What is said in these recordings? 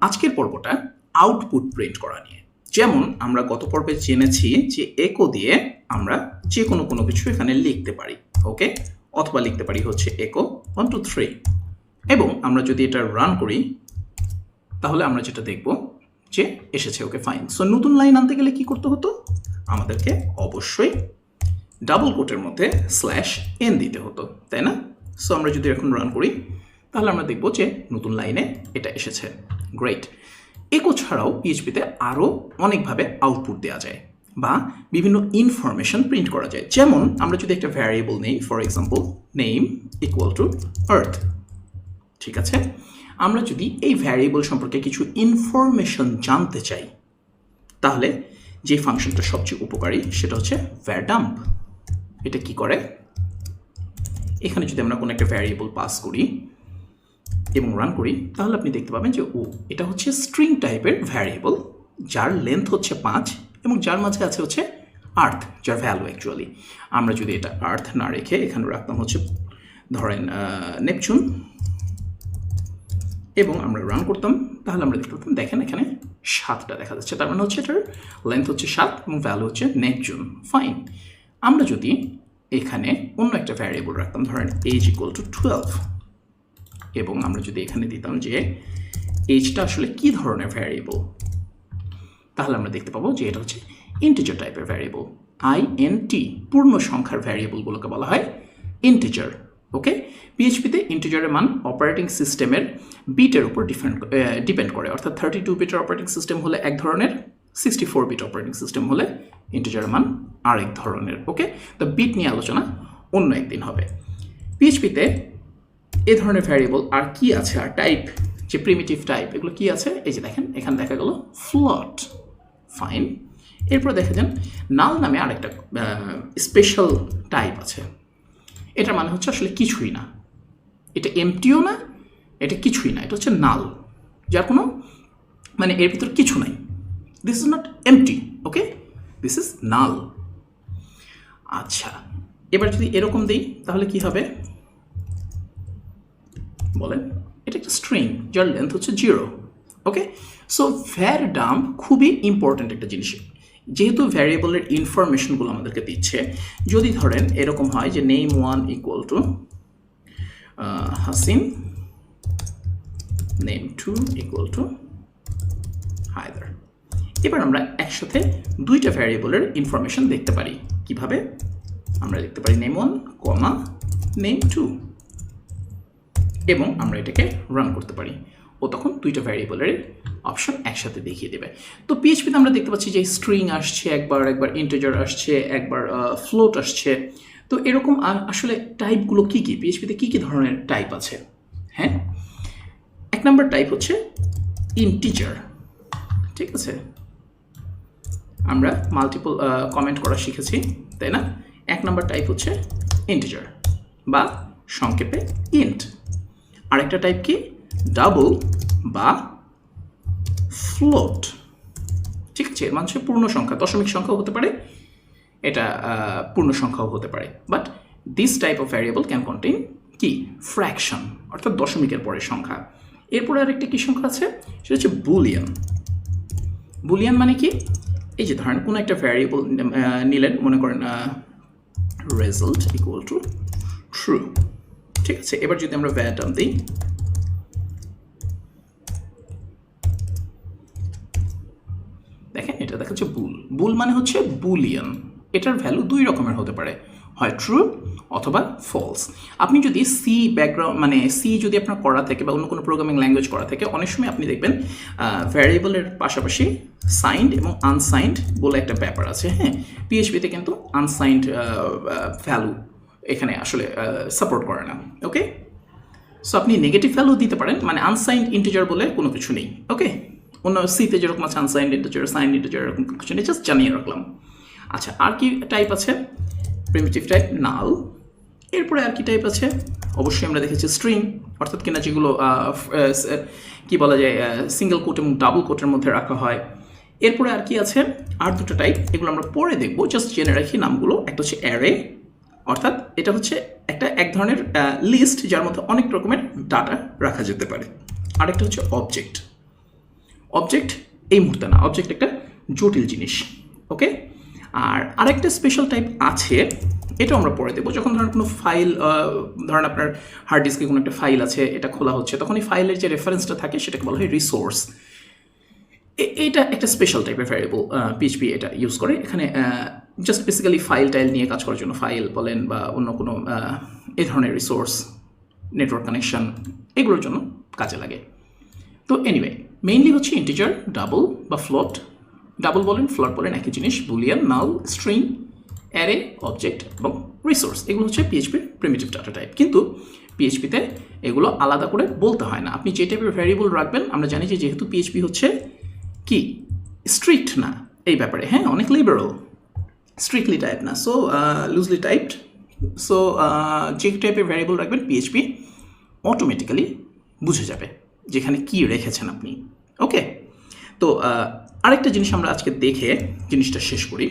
আজকের পর্বটা output print করা নিয়ে। যেমন আমরা গত পর্বে জেনেছি যে একো দিয়ে আমরা যে কোনো কিছু এখানে লিখতে পারি, ওকে, অথবা লিখতে পারি হচ্ছে একো 1 2 3। এবং আমরা যদি এটা রান করি তাহলে আমরা যেটা দেখব যে এসেছে, ওকে ফাইন। সো নতুন লাইন আনতে গেলে কি করতে হতো? আমাদেরকে অবশ্যই ডাবল কোটের মধ্যে /n দিতে হতো, তাই না? সো আমরা যদি এখন রান করি তাহলে আমরা দেখব যে নতুন লাইনে এটা এসেছে। গ্রেট। একো ছাড়াও পিএইচপিতে আরও অনেকভাবে আউটপুট দেওয়া যায় বা বিভিন্ন ইনফরমেশন প্রিন্ট করা যায়। যেমন আমরা যদি একটা ভ্যারিয়েবল নেই, for example name equal to earth, ঠিক আছে? আমরা যদি এই ভ্যারিয়েবল সম্পর্কে কিছু ইনফরমেশন জানতে চাই তাহলে যে ফাংশনটা সবচেয়ে উপকারী সেটা হচ্ছে ভ্যারডাম্প। এটা কি করে? এখানে যদি আমরা কোনো একটা ভ্যারিয়েবল পাস করি এবং রান করি তাহলে আপনি দেখতে পাবেন যে এটা হচ্ছে স্ট্রিং টাইপের ভ্যারিয়েবল যার লেন্থ হচ্ছে 5 এবং যার মাঝে আছে হচ্ছে আর্থ, যার ভ্যালু অ্যাকচুয়ালি আমরা যদি এটা আর্থ না রেখে এখানে রাখতাম হচ্ছে ধরেন নেপচুন এবং আমরা রান করতাম তাহলে আমরা দেখতে পারতাম, দেখেন এখানে 7টা দেখা যাচ্ছে, তার মানে হচ্ছে এটার লেন্থ হচ্ছে 7 এবং ভ্যালু হচ্ছে নেপচুন। ফাইন। আমরা যদি এখানে অন্য একটা ভ্যারিয়েবল রাখতাম ধরেন এজ ইকুয়াল টু 12 এবং আমরা যদি এখানে দিতাম যে এজটা আসলে কি ধরনের ভ্যারিয়েবল তাহলে আমরা দেখতে পাবো যে এটা হচ্ছে ইন্টিজার টাইপের ভ্যারিয়েবল। INT পূর্ণ সংখ্যার ভ্যারিয়েবলগুলোকে বলা হয় ইন্টিজার, ওকে? পিএইচপিতে ইন্টিজারের মান অপারেটিং সিস্টেমের বিটের উপর ডিপেন্ড করে, অর্থাৎ 32 বিটের অপারেটিং সিস্টেম হলে এক ধরনের, 64 বিট অপারেটিং সিস্টেম হলে ইন্টিজারের মান আরেক ধরনের, ওকে? তো বিট নিয়ে আলোচনা অন্য একদিন হবে। পিএইচপিতে এই ধরনের ভ্যারিয়েবল আর কি আছে, আর টাইপ যে প্রিমিটিভ টাইপ এগুলো কি আছে? এই যে দেখেন এখানে দেখা গেল ফ্লট। ফাইন। এরপর দেখা যান নাল নামে আরেকটা স্পেশাল টাইপ আছে। এটার মানে হচ্ছে আসলে কিছুই না, এটা এমটিও না, এটা কিছুই না, এটা হচ্ছে নাল, যার কোনো মানে এর ভিতর কিছু নাই। This is not empty, okay, this is null. আচ্ছা, এবার যদি এরকম দিই তাহলে কি হবে বলেন? এটা একটা স্ট্রিং যার লেন্থ হচ্ছে 0, ওকে? সো ভ্যারডাম্প খুবই ইম্পর্ট্যান্ট একটা জিনিস, যেহেতু ভ্যারিয়েবলের ইনফরমেশনগুলো আমাদেরকে দিচ্ছে। যদি ধরেন এরকম হয় যে name 1 equal to Hasin, name 2 equal to Haidar, এবার আমরা একসাথে দুইটা ভ্যারিয়েবলের ইনফরমেশন দেখতে পারি। কিভাবে? আমরা দেখতে পারি নেম 1 কমা নেম 2 এবং আমরা এটাকে রান করতে পারি, ও তখন দুইটা ভ্যারিয়েবলের অপশন একসাথে দেখিয়ে দেবে। তো পিএইচপিতে আমরা দেখতে পাচ্ছি যে স্ট্রিং আসছে একবার, ইন্টিজার আসছে একবার, ফ্লোট আসছে। তো এরকম আসলে টাইপগুলো কি কি? পিএইচপিতে কি কি ধরনের টাইপ আছে? হ্যাঁ, 1 নম্বর টাইপ হচ্ছে ইন্টিজার, ঠিক আছে? আমরা মাল্টিপল কমেন্ট করা শিখেছি, তাই না? 1 নম্বর টাইপ হচ্ছে ইন্টিজার বা সংক্ষেপে ইন্ট। আরেকটা টাইপ কি? ডাবল বা ফ্লোট, ঠিক আছে? এর মানে হচ্ছে পূর্ণ সংখ্যা, দশমিক সংখ্যাও হতে পারে, এটা পূর্ণ সংখ্যাও হতে পারে। But this type of variable can contain কি? ফ্র্যাকশন, অর্থাৎ দশমিকের পরের সংখ্যা। এরপরে আরেকটা কি সংখ্যা আছে? সেটা হচ্ছে বুলিয়ান। বুলিয়ান মানে কি? এই যে ধরেন কোনো একটা ভ্যারিয়েবল নিলেন, মনে করেন রেজাল্ট ইকুয়াল টু ট্রু, ঠিক আছে? এবার যদি আমরা ভ্যারডাম্প দিই দেখেন এটা দেখাচ্ছে বুল মানে হচ্ছে বুলিয়ান। এটার ভ্যালু 2 রকমের হতে পারে, হয় ট্রু অথবা ফলস। আপনি যদি সি ব্যাকগ্রাউন্ড মানে সি যদি আপনার করা থাকে বা অন্য কোনো প্রোগ্রামিং ল্যাঙ্গুয়েজ করা থাকে, অনেক সময় আপনি দেখবেন ভ্যারিয়েবলের পাশাপাশি সাইন্ড এবং আনসাইন্ড বলে একটা ব্যাপার আছে। হ্যাঁ, পিএইচপিতে কিন্তু আনসাইন্ড ভ্যালু এখানে আসলে সাপোর্ট করে না, ওকে? সো আপনি নেগেটিভ ভ্যালু দিতে পারেন, মানে আনসাইন্ড ইন্টিজার বলে কোনো কিছু নেই, ওকে? অন্য সিতে যেরকম আছে আনসাইন্ড ইন্টিজার, সাইন্ড ইন্টিজার, এরকম কিছু নেই, জাস্ট জানিয়ে রাখলাম। আচ্ছা, আর কি টাইপ আছে? প্রিমিটিভ টাইপ নাল। এরপরে আর কি টাইপ আছে? অবশ্যই আমরা দেখেছি স্ট্রিং, অর্থাৎ কিনা যেগুলো কি বলা যায় সিঙ্গেল কোট এবং ডাবল কোটের মধ্যে রাখা হয়। এরপরে আর কি আছে? আর দুটো টাইপ, এগুলো আমরা পরে দেখবো, জাস্ট জেনে রাখি নামগুলো। একটা হচ্ছে অ্যারে, অর্থাৎ এটা হচ্ছে এক ধরনের লিস্ট যার মধ্যে অনেক রকমের ডাটা রাখা যেতে পারে। আরেকটা হচ্ছে অবজেক্ট। অবজেক্ট এই মুহূর্তে না, অবজেক্ট একটা জটিল জিনিস। ওকে, আর আরেকটা স্পেশাল টাইপ আছে, এটাও আমরা পরে দেবো। যখন ধরেন কোনো ফাইল, ধরেন আপনার হার্ড ডিস্কে কোনো একটা ফাইল আছে, এটা খোলা হচ্ছে, তখন এই ফাইলের যে রেফারেন্সটা থাকে সেটাকে বলা হয় রিসোর্স। এটা একটা স্পেশাল টাইপের ভ্যারিয়েবল পিএইচপি এটা ইউজ করে। এখানে জাস্ট বেসিক্যালি ফাইল টাইল নিয়ে কাজ করার জন্য, ফাইল বলেন বা অন্য কোনো এই ধরনের রিসোর্স, নেটওয়ার্ক কানেকশন, এগুলোর জন্য কাজে লাগে। তো এনিওয়ে, মেইনলি হচ্ছে ইন্টিজার, ডাবল বা ফ্লোট, ডাবল বলেন ফ্লোট বলেন একই জিনিস, বুলিয়ান, নাল, স্ট্রিং, অ্যারে, অবজেক্ট এবং রিসোর্স, এগুলো হচ্ছে পিএইচপির প্রিমিটিভ ডাটা টাইপ। কিন্তু পিএইচপিতে এগুলো আলাদা করে বলতে হয় না। আপনি যে টাইপের ভ্যারিয়েবল রাখবেন, আমরা জানি যে যেহেতু পিএইচপি হচ্ছে কি স্ট্রিক্ট না এই ব্যাপারে, হ্যাঁ, অনেক লিবারাল, স্ট্রিক্টলি টাইপ না, সো লুজলি টাইপড। সো যে টাইপের ভ্যারিয়েবল রাখবেন পিএইচপি অটোমেটিক্যালি বুঝে যাবে যেখানে কি রেখেছেন আপনি। ওকে, তো আরেকটা জিনিস আমরা আজকে দেখে জিনিসটা শেষ করি,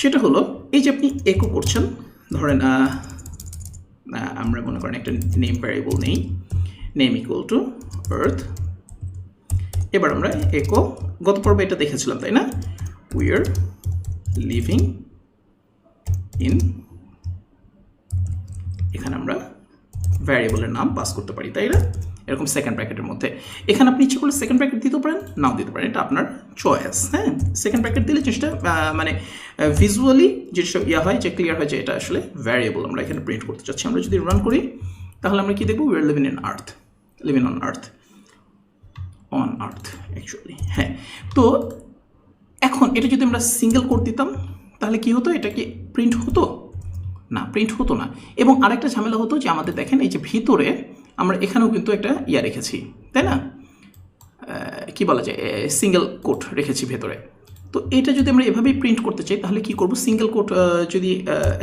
সেটা হলো এই যে আপনি একো করছেন, ধরেন আমরা মনে করেন একটা নেম ভ্যারিয়েবল নেই, নেম ইকুয়াল টু আর্থ। এবার আমরা একো, গত পর্বে এটা দেখেছিলাম তাই না, উই আর লিভিং ইন, এখানে আমরা ভ্যারিয়েবলের নাম পাস করতে পারি তাই না, এরকম সেকেন্ড ব্র্যাকেটের মধ্যে। এখানে আপনি ইচ্ছে করলে সেকেন্ড ব্র্যাকেট দিতে পারেন, নাও দিতে পারেন, এটা আপনার চয়েস। হ্যাঁ, সেকেন্ড ব্র্যাকেট দিলে জিনিসটা মানে ভিজুয়ালি জিনিসটা হয় যে ক্লিয়ার হয় যে এটা আসলে ভ্যারিয়েবল আমরা এখানে প্রিন্ট করতে চাচ্ছি। আমরা যদি রান করি তাহলে আমরা কি দেখবো, we are living in earth, living on earth, on earth actually. হ্যাঁ, তো এখন এটা যদি আমরা সিঙ্গেল কোড দিতাম তাহলে কি হতো, এটা কি প্রিন্ট হতো না, প্রিন্ট হতো না। এবং আরেকটা ঝামেলা হতো যে আমাদের দেখেন এই যে ভিতরে আমরা এখানেও কিন্তু একটা রেখেছি তাই না, কি বলা যায়, সিঙ্গেল কোট রেখেছি ভেতরে। তো এটা যদি আমরা এভাবেই প্রিন্ট করতে চাই তাহলে কি করব, সিঙ্গেল কোট যদি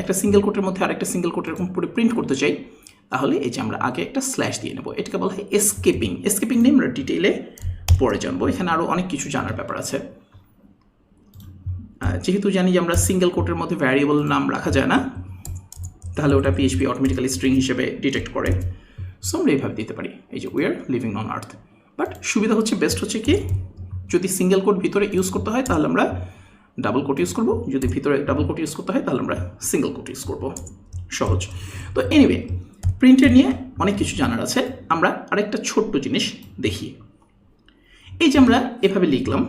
একটা সিঙ্গেল কোটের মধ্যে আরেকটা সিঙ্গেল কোট এরকম পুরো প্রিন্ট করতে চাই তাহলে এই যে আমরা আগে একটা স্ল্যাশ দিয়ে নেব, এটাকে বলা হয় এসকেপিং। এসকেপিং নিয়ে আমরা ডিটেইলে পরে জানবো, এখানে আরও অনেক কিছু জানার ব্যাপার আছে। যেহেতু জানি যে আমরা সিঙ্গেল কোটের মধ্যে ভ্যারিয়েবল নাম রাখা যায় না, তাহলে ওটা পিএইচপি অটোমেটিক্যালি স্ট্রিং হিসেবে ডিটেক্ট করে। সো আমরা এইভাবে দিতে পারি, এই যে we are living on earth. But সুবিধা হচ্ছে, বেস্ট হচ্ছে কি, যদি সিঙ্গেল কোট ভিতরে ইউজ করতে হয় তাহলে আমরা ডাবল কোট ইউজ করব, যদি ভিতরে ডাবল কোট ইউজ করতে হয় তাহলে আমরা সিঙ্গেল কোট ইউজ করব, সহজ। তো এনিওয়ে, প্রিন্টের নিয়ে অনেক কিছু জানার আছে। আমরা আরেকটা ছোট্ট জিনিস দেখি, এই যে আমরা এভাবে লিখলাম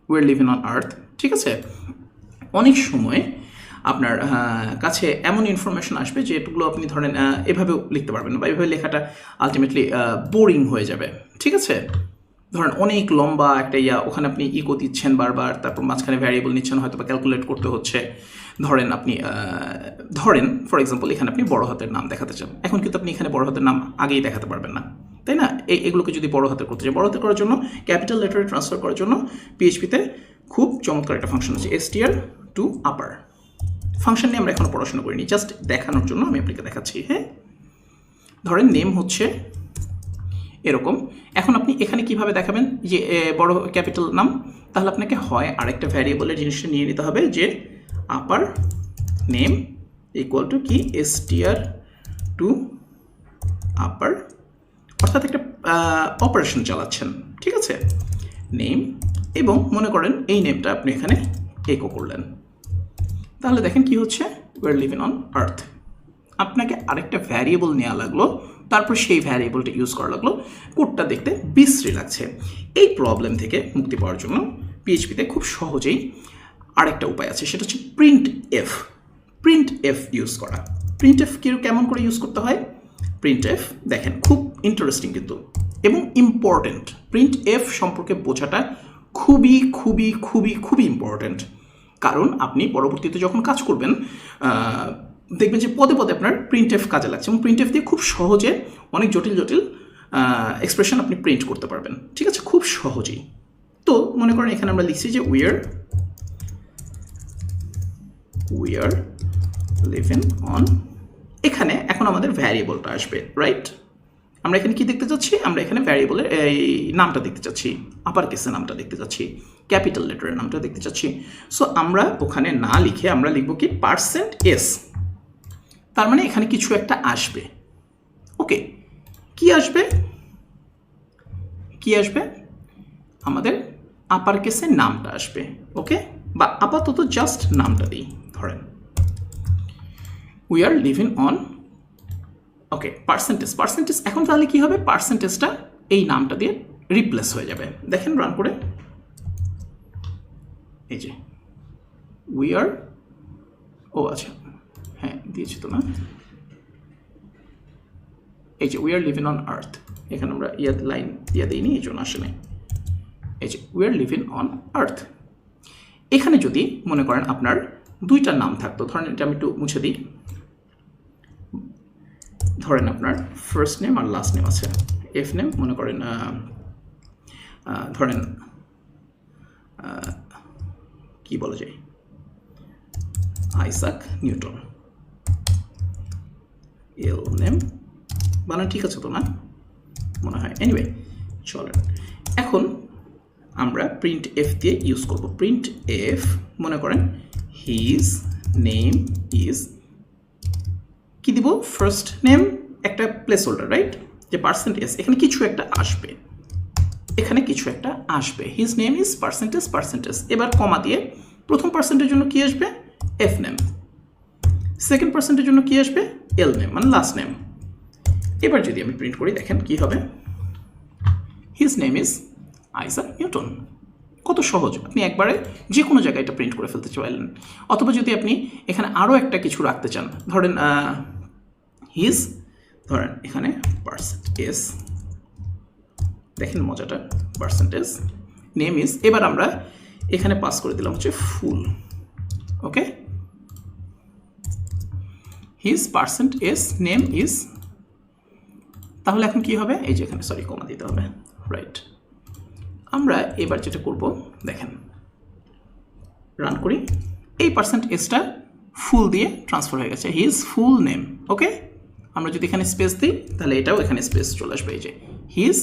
we are living on earth, ঠিক আছে, অনেক সময় আপনার কাছে এমন ইনফরমেশন আসবে যেগুলো আপনি ধরেন এভাবেও লিখতে পারবেন না, বা এভাবে লেখাটা আলটিমেটলি বোরিং হয়ে যাবে, ঠিক আছে। ধরেন অনেক লম্বা একটা ওখানে আপনি ইকো দিচ্ছেন বারবার, তারপর মাঝখানে ভ্যারিয়েবল নিচ্ছেন, হয়তো বা ক্যালকুলেট করতে হচ্ছে। ধরেন আপনি ধরেন ফর এক্সাম্পল এখানে আপনি বড় হাতের নাম দেখাতে চান, এখন কিন্তু আপনি এখানে বড় হাতের নাম আগেই দেখাতে পারবেন না তাই না। এগুলোকে যদি বড় হাতের করতে চাই, বড় হাতের করার জন্য, ক্যাপিটাল লেটারে ট্রান্সফার করার জন্য পিএইচপিতে খুব চমৎকার একটা ফাংশন আছে, str to upper। ফাংশন নিয়ে আমরা এখনো পড়াশোনা করিনি, জাস্ট দেখানোর জন্য আমি আপনাকে দেখাচ্ছি। হ্যাঁ, ধরেন নেম হচ্ছে এরকম, এখন আপনি এখানে কিভাবে দেখাবেন যে বড় ক্যাপিটাল নাম, তাহলে আপনাকে হয় আরেকটা ভ্যারিয়েবলের জিনিসটা নিয়ে নিতে হবে যে আপার নেম ইকুয়াল টু কি str to upper, অর্থাৎ একটা অপারেশন চালাচ্ছেন, ঠিক আছে, নেম, এবং মনে করেন এই নেমটা আপনি এখানে একো করলেন, তাহলে দেখেন কি হচ্ছে, we are living on earth. আপনাকে আরেকটা ভ্যারিয়েবল নেওয়া লাগলো, তারপর সেই ভ্যারিয়েবলটা ইউজ করা লাগলো, কোডটা দেখতে বিশ্রী লাগছে। এই প্রবলেম থেকে মুক্তি পাওয়ার জন্য পিএইচপিতে খুব সহজেই আরেকটা উপায় আছে, সেটা হচ্ছে print F. Print F use করা। প্রিন্ট এফ কেমন করে ইউজ করতে হয়, প্রিন্ট এফ দেখেন খুব ইন্টারেস্টিং কিন্তু এবং ইম্পর্টেন্ট। প্রিন্ট এফ সম্পর্কে বোঝাটা খুবই খুবই খুবই খুবই ইম্পর্টেন্ট, কারণ আপনি পরবর্তীতে যখন কাজ করবেন দেখবেন যে পদে পদে আপনার প্রিন্ট এফ কাজে লাগছে, এবং প্রিন্ট এফ দিয়ে খুব সহজে অনেক জটিল জটিল এক্সপ্রেশন আপনি প্রিন্ট করতে পারবেন, ঠিক আছে, খুব সহজেই। তো মনে করেন এখানে আমরা লিখছি যে উই আর লিভিং অন, এখানে এখন আমাদের ভ্যারিয়েবলটা আসবে, রাইট। আমরা এখানে কি দেখতে চাচ্ছি, আমরা এখানে ভ্যারিয়েবলের এই নামটা দেখতে চাচ্ছি, আপার কেসের নামটা দেখতে চাচ্ছি, ক্যাপিটাল লেটারের নামটা দেখতে চাচ্ছি। সো আমরা ওখানে না লিখে আমরা লিখব কি %s, তার মানে এখানে কিছু একটা আসবে। ওকে, কি আসবে, কি আসবে, আমাদের আপার কেসে নামটা আসবে, ওকে, বা আপাতত জাস্ট নামটা দিই, ধরেন we are living on, okay, percentage. এখন তাহলে কি হবে, পার্সেন্টেজটা এই নামটা দিয়ে রিপ্লেস হয়ে যাবে। দেখেন রান করে, এই যে উই আর, ও আচ্ছা হ্যাঁ দিয়েছি তো না, এই যে we are living on earth, এখানে আমরা লাইন দিইনি, এই জন্য আসে নাই। এই যে we are living on earth. এখানে যদি মনে করেন আপনার দুইটা নাম থাকতো, ধরেন এটা আমি একটু মুছে দিই, ধরেন আপনার ফার্স্ট নেম আর লাস্ট নেম আছে, এফ নেম মনে করেন ধরেন কি বলা যায়, আইজাক নিউটন, এল নেম, বানান ঠিক আছে তো না মনে হয়, এনিওয়ে চলেন। এখন আমরা প্রিন্ট এফ দিয়ে ইউজ করব। প্রিন্ট এফ মনে করেন হিজ নেম ইজ, কি দিব, ফার্স্ট নেম একটা প্লেস হোল্ডার, রাইট, যে পার্সেন্টেজ, এখানে কিছু একটা আসবে, এখানে কিছু একটা আসবে, হিজ নেম ইজ পার্সেন্টেজ। এবার কমা দিয়ে প্রথম পার্সেন্টের জন্য কি আসবে, এফ নেম, সেকেন্ড পার্সেন্টের জন্য কি আসবে, এল নেম মানে লাস্ট নেম। এবার যদি আমি প্রিন্ট করি দেখেন কি হবে, his name is Isaac Newton. কত সহজ, আপনি একবারে যে কোনো জায়গায় এটা প্রিন্ট করে ফেলতে চাইলেন। অথবা যদি আপনি এখানে আরও একটা কিছু রাখতে চান, ধরেন হিজ, ধরেন এখানে পার্সেন্টেজ, দেখেন মজাটা, পার্সেন্টেজ, নেম ইজ, এবার আমরা এখানে পাস করে দিলাম হচ্ছে ফুল, ওকে, হিজ পার্সেন্টেজ নেম ইজ, তাহলে এখন কি হবে, এই যে এখানে সরি কমা দিতে হবে, রাইট। আমরা এবার যেটা করব দেখেন, রান করি, এই পার্সেন্টেজটা ফুল দিয়ে ট্রান্সফার হয়ে গেছে, হিজ ফুল নেম, ওকে। আমরা যদি এখানে স্পেস দিই তাহলে এটাও এখানে স্পেস চলে আসবে, এই যে হিজ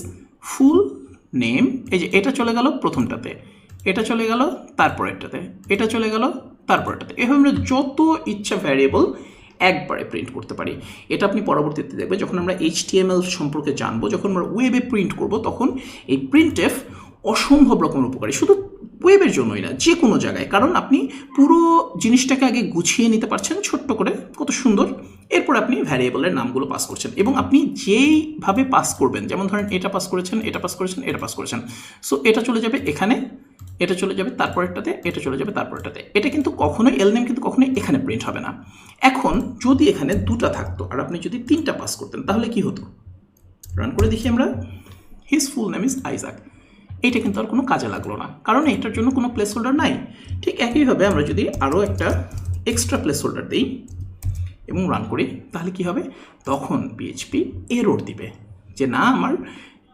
ফুল নেম, এই যে এটা চলে গেল প্রথমটাতে, এটা চলে গেল তারপরেরটাতে, এটা চলে গেল তারপরেরটাতে, এভাবে আমরা যত ইচ্ছা ভ্যারিয়েবল একবারে প্রিন্ট করতে পারি। এটা আপনি পরবর্তীতে দেখবেন যখন আমরা HTML সম্পর্কে জানবো, যখন আমরা ওয়েবে প্রিন্ট করব, তখন এই প্রিন্টএফ অসম্ভব রকমের উপকারী, শুধু ওয়েবের জন্যই না, যে কোনো জায়গায়, কারণ আপনি পুরো জিনিসটাকে আগে গুছিয়ে নিতে পারছেন ছোট্ট করে, কত সুন্দর, এরপর আপনি ভ্যারিয়েবলের নামগুলো পাস করছেন, এবং আপনি যেইভাবে পাস করবেন, যেমন ধরেন এটা পাস করেছেন, এটা পাস করেছেন, এটা পাস করেছেন, সো এটা চলে যাবে এখানে, এটা চলে যাবে তারপরেরটাতে, এটা চলে যাবে তারপরেরটাতে, এটা কিন্তু কখনোই এল নেম কিন্তু কখনোই এখানে প্রিন্ট হবে না। এখন যদি এখানে দুটা থাকতো আর আপনি যদি তিনটা পাস করতেন তাহলে কি হতো, রান করে দেখি আমরা, his full name is Isaac, এইটা কিন্তু আর কোনো কাজে লাগলো না, কারণ এটার জন্য কোনো প্লেস হোল্ডার নাই। ঠিক একইভাবে আমরা যদি আরও একটা এক্সট্রা প্লেস হোল্ডার দিই এবং রান করি তাহলে কি হবে, তখন PHP এরর দিবে যে না, আমার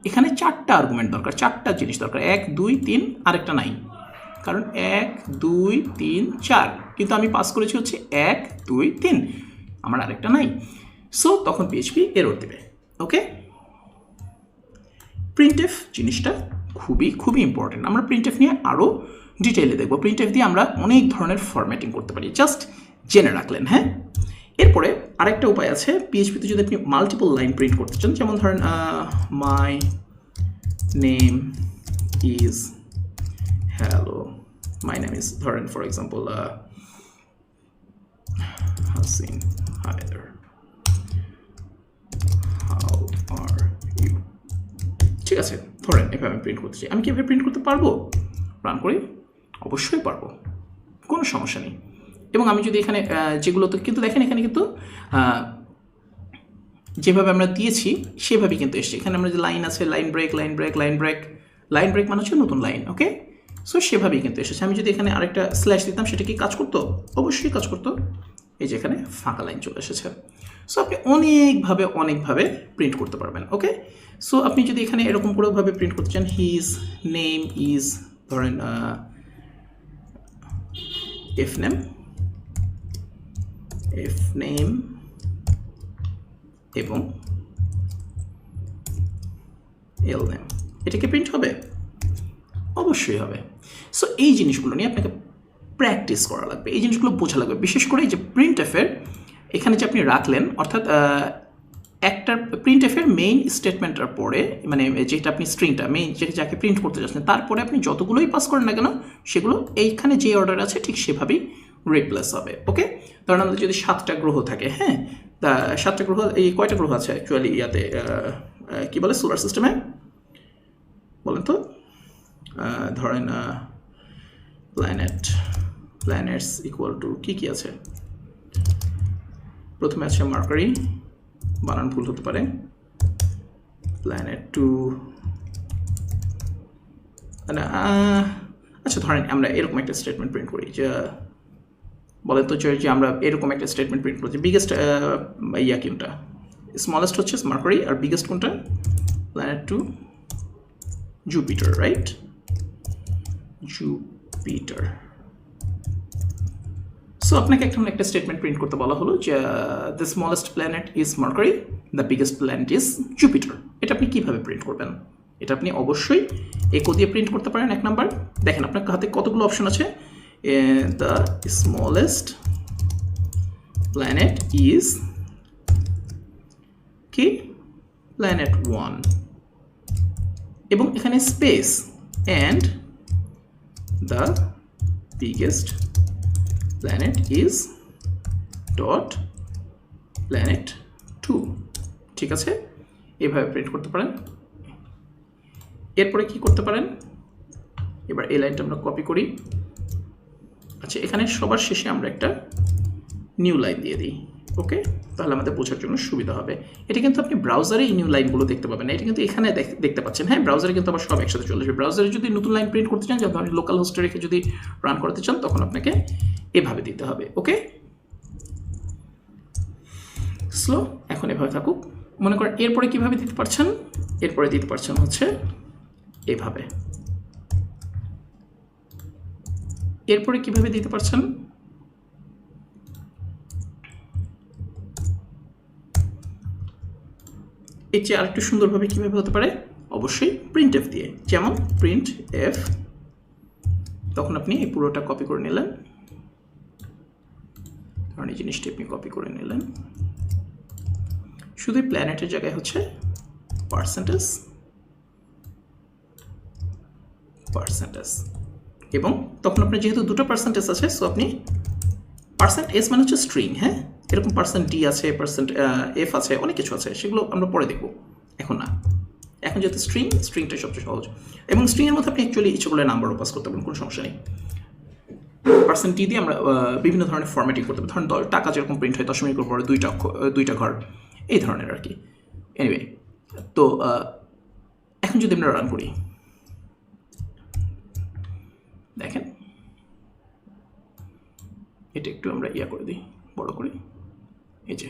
এখানে চারটা আর্গুমেন্ট দরকার, চারটা জিনিস দরকার, 1 2 3, আরেকটা নাই, কারণ 1 2 3 4, কিন্তু আমি পাস করেছি হচ্ছে 1 2 3, আমার আরেকটা নাই, সো তখন PHP এরর দিবে, ওকে। প্রিন্টএফ জিনিসটা খুবই ইম্পর্টেন্ট, আমরা প্রিন্টএফ নিয়ে আরও ডিটেইলে দেখব। প্রিন্টএফ দিয়ে আমরা অনেক ধরনের ফরম্যাটিং করতে পারি, জাস্ট জেনে রাখলেন, হ্যাঁ। এরপরে আরেকটা উপায় আছে, PHPতে যদি আপনি মাল্টিপল লাইন প্রিন্ট করতে চান, যেমন ধরেন my name is hello, my name is, ধরেন for example Hasin, hi there, how are you, ঠিক আছে, ধরেন এভাবে আমি প্রিন্ট করতে চাই, আমি কি এভাবে প্রিন্ট করতে পারবো, রান করি, অবশ্যই পারবো, কোনো সমস্যা নেই। এবং আমি যদি এখানে যেগুলো, তো কিন্তু দেখেন এখানে কিন্তু যেভাবে আমরা দিয়েছি সেভাবেই কিন্তু এসছে, এখানে আমরা যে লাইন আছে, line break, line break, line break, line break মানে হচ্ছে নতুন লাইন, ওকে, সো সেভাবেই কিন্তু এসেছে। আমি যদি এখানে আরেকটা স্ল্যাশ দিতাম সেটা কি কাজ করতো, অবশ্যই কাজ করতো, এই যে এখানে ফাঁকা লাইন চলে এসেছে, সো আপনি অনেকভাবে প্রিন্ট করতে পারবেন, ওকে। সো আপনি যদি এখানে এরকম করেভাবে প্রিন্ট করতে চান, হিজ নেম ইজ, ধরেন এফ নেম এবং এল নেম, এটা কি প্রিন্ট হবে, অবশ্যই হবে। সো এই জিনিসগুলো নিয়ে আপনাকে প্র্যাকটিস করা লাগবে, এই জিনিসগুলো বোঝা লাগবে, বিশেষ করে এই যে প্রিন্টএফের এখানে যে আপনি রাখলেন, অর্থাৎ একটা প্রিন্টএফ এর মেইন স্টেটমেন্টের পরে মানে যেটা আপনি স্ট্রিংটা মেইন যাকে প্রিন্ট করতে যাচ্ছেন তারপরে আপনি যতগুলোই পাস করেন না কেন সেগুলো এইখানে যে অর্ডার আছে ঠিক সেভাবেই রিপ্লেস হবে। ওকে, ধরেন আমাদের যদি 7টা গ্রহ থাকে, হ্যাঁ, তা 7টা গ্রহ, এই কয়টা গ্রহ আছে অ্যাকচুয়ালি ইয়াতে কি বলে সোলার সিস্টেমে বলেন তো? ধরেন প্ল্যানেটস ইকুয়াল টু কি আছে? প্রথমে আছে মার্কারি, বানান ভুল হতে পারে, প্ল্যানেট 2, আচ্ছা ধরেন আমরা এরকম একটা স্টেটমেন্ট প্রিন্ট করি যে বলে তো যে আমরা এরকম একটা স্টেটমেন্ট প্রিন্ট করছি, বিগেস্ট ইয়া কোনটা, স্মলেস্ট হচ্ছে মার্কারি আর বিগেস্ট কোনটা? Planet 2 Jupiter, right? Jupiter. So আপনাকে একটা স্টেটমেন্ট প্রিন্ট করতে বলা হলো যে the smallest planet is mercury, the biggest planet is Jupiter. এটা আপনি কিভাবে প্রিন্ট করবেন? এটা আপনি অবশ্যই একো দিয়ে প্রিন্ট করতে পারেন। 1 নাম্বার, দেখেন আপনার হাতে কতগুলো অপশন আছে। দ্য স্মলেস্ট প্ল্যানেট ইজ কি? প্ল্যানেট 1, এবং এখানে space and the biggest planet is dot planet 2, ঠিক আছে? এভাবে প্রিন্ট করতে পারেন। এরপরে কি করতে পারেন? এবার এই লাইনটা আমরা কপি করি। আচ্ছা, এখানে সবার শেষে আমরা একটা নিউ লাইন দিয়ে দিই। ওকে, তাহলে আমাদের বোঝার জন্য সুবিধা হবে। এটা কিন্তু আপনি ব্রাউজারে এই নিউ লাইনগুলো দেখতে পাবেন না, এটা কিন্তু এখানে দেখতে পাচ্ছেন। হ্যাঁ, ব্রাউজারে কিন্তু আবার সব একসাথে চলে আসবে। ব্রাউজারে যদি নতুন লাইন প্রিন্ট করতে চান, যেমন আপনি লোকাল হোস্টে রেখে যদি রান করতে চান, তখন আপনাকে এভাবে দিতে হবে। ওকে, স্লো, এখন এভাবে থাকুক। মনে করেন এরপরে কিভাবে দিতে পারছেন? এরপরে দিতে পারছেন হচ্ছে এভাবে। এরপরে কিভাবে দিতে পারছেন? এর চেয়ে আরেকটু সুন্দরভাবে কিভাবে হতে পারে? অবশ্যই প্রিন্টএফ দিয়ে, যেমন প্রিন্টএফ। তখন আপনি এই পুরোটা কপি করে নিলেন, কারণ এই জিনিসটি আপনি কপি করে নিলেন, শুধু প্ল্যানেটের জায়গায় হচ্ছে পার্সেন্টেজ, এবং তখন আপনার যেহেতু দুটো পার্সেন্টেজ আছে, সো আপনি পার্সেন্ট এস মানে হচ্ছে স্ট্রিং, হ্যাঁ, এরকম পার্সেন্ট ডি আছে, পার্সেন্ট এফ আছে, অনেক কিছু আছে, সেগুলো আমরা পরে দেখব, এখন না। এখন যেহেতু স্ট্রিংটাই সবচেয়ে সহজ, এবং স্ট্রিংয়ের মধ্যে আপনি অ্যাকচুয়ালি ইচ্ছে করলে নাম্বারও পাস করতে পারেন, কোনো সমস্যা নেই। পার্সেন্ট টি দিয়ে আমরা বিভিন্ন ধরনের ফরম্যাটিং করতে পারি। ধরেন টাকা যেরকম প্রিন্ট হয় দশমিকের পরে দুইটা ঘর, এই ধরনের আর কি। এনিওয়ে, তো এখন যদি আমরা রান করি, দেখেন এটা একটু আমরা ইয়া করে দিই, বড় করি, এই যে,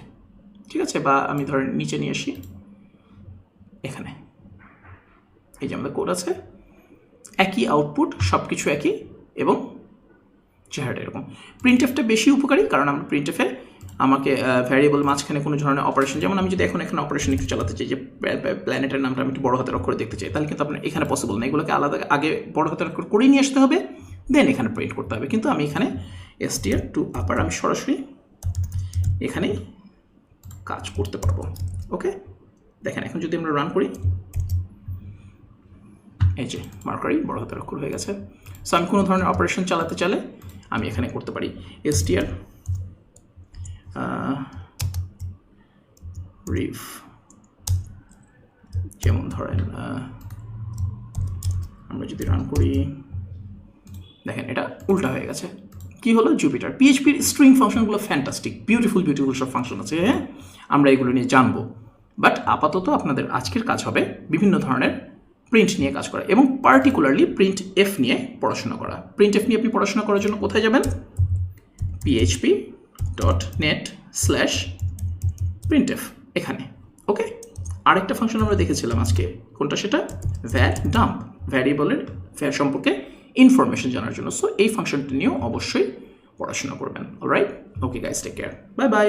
ঠিক আছে? বা আমি ধরেন নিচে নিয়ে আসি, এখানে এই যে আমাদের কোড আছে, একই আউটপুট, সব কিছু একই, এবং চেহারাটা এরকম। প্রিন্টএফটা বেশি উপকারী, কারণ আমরা প্রিন্টএফে আমাকে ভ্যারিয়েবল মাঝখানে কোনো ধরনের অপারেশন, যেমন আমি যদি এখানে অপারেশন একটু চালাতে চাই, যে প্ল্যানেটের নামটা আমি একটু বড় হাতের অক্ষরে দেখতে চাই, তাহলে কিন্তু আপনার এখানে পসিবল না। এগুলোকে আলাদা আগে বড় হাতের অক্ষর করে নিয়ে আসতে হবে, দেন এখানে প্রিন্ট করতে হবে। কিন্তু আমি এখানে str to upper আমি সরাসরি এখানেই কাজ করতে পারবো। ওকে, দেখেন এখন যদি আমরা রান করি, এই যে মার্কারি বড় হাতের অক্ষর হয়ে গেছে। সো আমি কোনো ধরনের অপারেশন চালাতে চাইলে আমি এখানে করতে পারি str রিফ, যেমন ধরেন আমরা যদি রান করি, দেখেন এটা উল্টা হয়ে গেছে। কি হলো? জুপিটার। পিএইচপির স্ট্রিং ফাংশনগুলো ফ্যান্টাস্টিক, বিউটিফুল সব ফাংশন আছে, হ্যাঁ, আমরা এগুলো নিয়ে জানবো। বাট আপাতত আপনাদের আজকের কাজ হবে বিভিন্ন ধরনের প্রিন্ট নিয়ে কাজ করা, এবং পার্টিকুলারলি প্রিন্ট এফ নিয়ে পড়াশোনা করা। প্রিন্ট এফ নিয়ে আপনি পড়াশোনা করার জন্য কোথায় যাবেন? php.net/printf, এখানে। ওকে, আরেকটা ফাংশন আমরা দেখেছিলাম আজকে, কোনটা সেটা? var_dump, ভ্যারিয়েবলের সম্পর্কে ইনফরমেশন জানার জন্য। সো এই ফাংশনটি নিয়েও অবশ্যই পড়াশোনা করবেন। Alright, okay guys, take care, bye by.